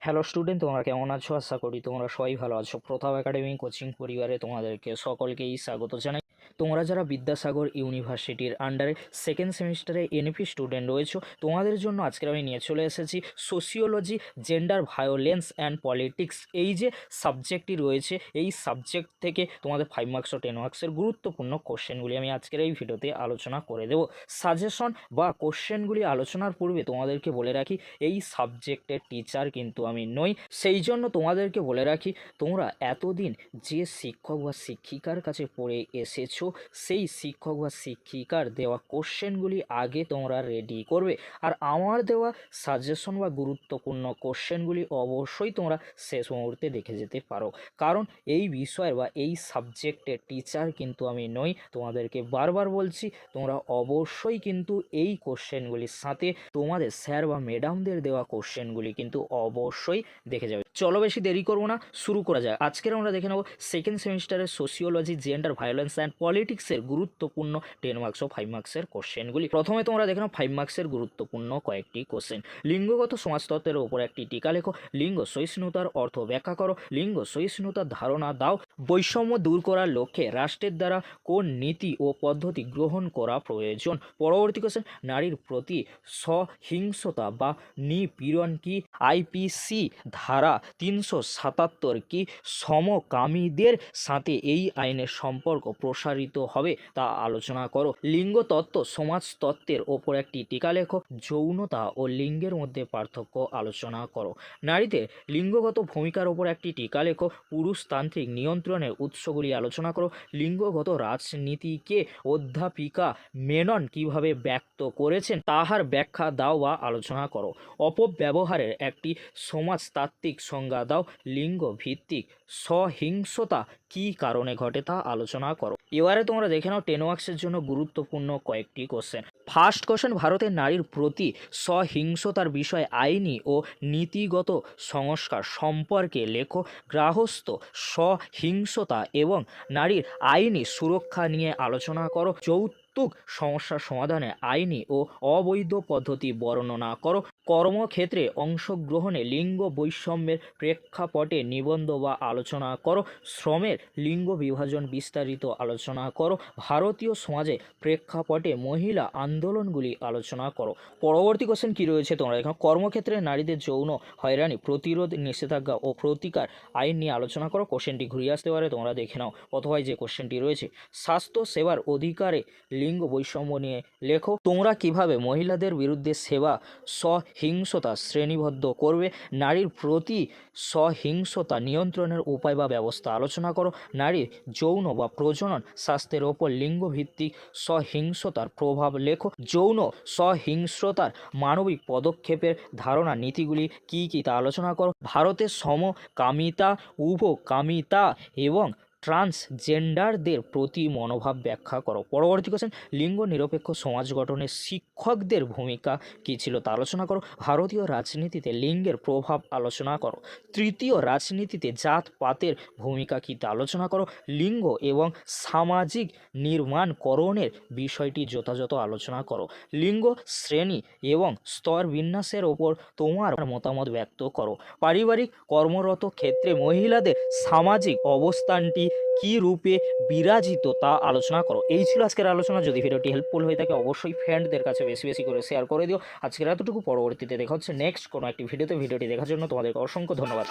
Hello student, তোমরা কেমন আছো? আশা করি তোমরা সবাই ভালো আছো। প্রথাপ একাডেমি কোচিং পরিবারে তোমাদেরকে সকলকেই স্বাগত জানাই। তোমরা যারা বিদ্যাসাগর ইউনিভার্সিটির আন্ডারে সেকেন্ড সেমিস্টারে এনপি স্টুডেন্ট রয়েছো, তোমাদের জন্য আজকে আমি নিয়ে চলে এসেছি sociology, gender violence and politics. এই যে সাবজেক্টটি রয়েছে, এই সাবজেক্ট থেকে তোমাদের 5 মার্কস ও 10 মার্কসের গুরুত্বপূর্ণ কোশ্চেনগুলি আমি আজকের এই ভিডিওতে আলোচনা করে দেবো। সাজেশন বা কোশ্চেনগুলি আলোচনার পূর্বে তোমাদেরকে বলে রাখি, এই সাবজেক্টের টিচার কিন্তু আমি নই। সেই জন্য তোমাদেরকে বলে রাখি, তোমরা এতদিন যে শিক্ষক বা শিক্ষিকার কাছে পড়ে এসেছো, সেই শিক্ষক বা শিক্ষিকার দেওয়া কোশ্চেনগুলি আগে তোমরা রেডি করবে। আর আমার দেওয়া সাজেশন বা গুরুত্বপূর্ণ কোশ্চেনগুলি অবশ্যই তোমরা শেষ মুহূর্তে দেখে যেতে পারো, কারণ এই বিষয়ের বা এই সাবজেক্টের টিচার কিন্তু আমি নই। তোমাদেরকে বারবার বলছি, তোমরা অবশ্যই কিন্তু এই কোশ্চেনগুলির সাথে তোমাদের স্যার বা ম্যাডামদের দেওয়া কোশ্চেনগুলি কিন্তু অবশ্যই দেখে যাবে। চলো বেশি দেরি করবো না, শুরু করা যায়। আজকের আমরা দেখে নেব সেকেন্ড সেমিস্টারের সোশিওলজি, জেন্ডার ভায়োলেন্স অ্যান্ড পলিটিক্সের গুরুত্বপূর্ণ 10 মার্কস ও 5 মার্কসের কোশ্চেনগুলি। প্রথমে তোমরা দেখে নাও 5 মার্কসের গুরুত্বপূর্ণ কয়েকটি কোশ্চেন। লিঙ্গগত সমাজতত্ত্বের ওপর একটি টিকা লেখো। লিঙ্গ সহিষ্ণুতার অর্থ ব্যাখ্যা করো। লিঙ্গ সহিষ্ণুতার ধারণা দাও। বৈষম্য দূর করার লক্ষ্যে রাষ্ট্রের দ্বারা কোন নীতি ও পদ্ধতি গ্রহণ করা প্রয়োজন। পরবর্তী কোশ্চেন, নারীর প্রতি সহিংসতা বা নিপীড়ন কি? আইপিসি ধারা 377 কি সমকামীদের সাথে এই আইনের সম্পর্ক প্রসারিত হবে তা আলোচনা করো। লিঙ্গতত্ত্ব সমাজতত্ত্বের ওপর একটি টিকা লেখো। যৌনতা ও লিঙ্গের মধ্যে পার্থক্য আলোচনা করো। নারীদের লিঙ্গগত ভূমিকার ওপর একটি টিকা লেখো। পুরুষতান্ত্রিক নিয়ন্ত্রণের উৎসগুলি আলোচনা করো। লিঙ্গগত রাজনীতিকে অধ্যাপিকা মেনন কিভাবে ব্যক্ত করেছেন তাহার ব্যাখ্যা দাও বা আলোচনা করো। অপব্যবহারের একটি সমাজতাত্ত্বিক সংজ্ঞা দাও। লিঙ্গ ভিত্তিক সহিংসতা কী কারণে ঘটে তা আলোচনা করো। এবারে তোমরা দেখে নাও 10 মার্কসের জন্য গুরুত্বপূর্ণ কয়েকটি কোশ্চেন। ফার্স্ট কোশ্চেন, ভারতের নারীর প্রতি সহিংসতার বিষয়ে আইনি ও নীতিগত সংস্কার সম্পর্কে লেখো। গৃহস্থ সহিংসতা এবং নারীর আইনি সুরক্ষা নিয়ে আলোচনা করো। যৌতুক সমস্যার সমাধানে আইনি ও অবৈধ পদ্ধতি বর্ণনা করো। কর্মক্ষেত্রে অংশগ্রহণে লিঙ্গ বৈষম্যের প্রেক্ষাপটে নিবন্ধ বা আলোচনা করো। শ্রমের লিঙ্গ বিভাজন বিস্তারিত আলোচনা করো। ভারতীয় সমাজে প্রেক্ষাপটে মহিলা আন্দোলনগুলি আলোচনা করো। পরবর্তী কোশ্চেন কী রয়েছে তোমরা দেখো। কর্মক্ষেত্রে নারীদের যৌন হয়রানি প্রতিরোধ, নিষেধাজ্ঞা ও প্রতিকার আইন নিয়ে আলোচনা করো। কোশ্চেনটি ঘুরিয়ে আসতে পারে, তোমরা দেখে নাও। অথবা যে কোশ্চেনটি রয়েছে, স্বাস্থ্য সেবার অধিকারে লিঙ্গ বৈষম্য নিয়ে লেখো। তোমরা কিভাবে মহিলাদের বিরুদ্ধে সেবা সহিংসতা শ্রেণীবদ্ধ করবে। নারীর প্রতি সহিংসতা নিয়ন্ত্রণের উপায় বা ব্যবস্থা আলোচনা করো। নারীর যৌন বা প্রজনন স্বাস্থ্যের ওপর লিঙ্গভিত্তিক সহিংসতার প্রভাব লেখো। যৌন সহিংসতার মানবিক পদক্ষেপের ধারণা নীতিগুলি কী কী তা আলোচনা করো। ভারতের সমকামিতা, উভকামিতা এবং ট্রান্সজেন্ডারদের প্রতি মনোভাব ব্যাখ্যা করো। পরবর্তী কোশ্চেন, লিঙ্গ নিরপেক্ষ সমাজ গঠনে শিক্ষকদের ভূমিকা কী ছিল তা আলোচনা করো। ভারতীয় রাজনীতিতে লিঙ্গের প্রভাব আলোচনা করো। তৃতীয় রাজনীতিতে জাতপাতের ভূমিকা কী তা আলোচনা করো। লিঙ্গ এবং সামাজিক নির্মাণকরণের বিষয়টি যথাযথ আলোচনা করো। লিঙ্গ শ্রেণী এবং স্তর বিন্যাসের ওপর তোমার মতামত ব্যক্ত করো। পারিবারিক কর্মরত ক্ষেত্রে মহিলাদের সামাজিক অবস্থানটি কী রূপে বিরাজিত তা আলোচনা করো। এই ছিল আজকের আলোচনা। যদি ভিডিওটি হেল্পফুল হয়ে থাকে অবশ্যই ফ্রেন্ডদের কাছে বেশি বেশি করে শেয়ার করে দিও। আজকের এতটুকু, পরবর্তীতে দেখা হচ্ছে নেক্সট কোনো একটি ভিডিওতে। ভিডিওটি দেখার জন্য তোমাদেরকে অসংখ্য ধন্যবাদ।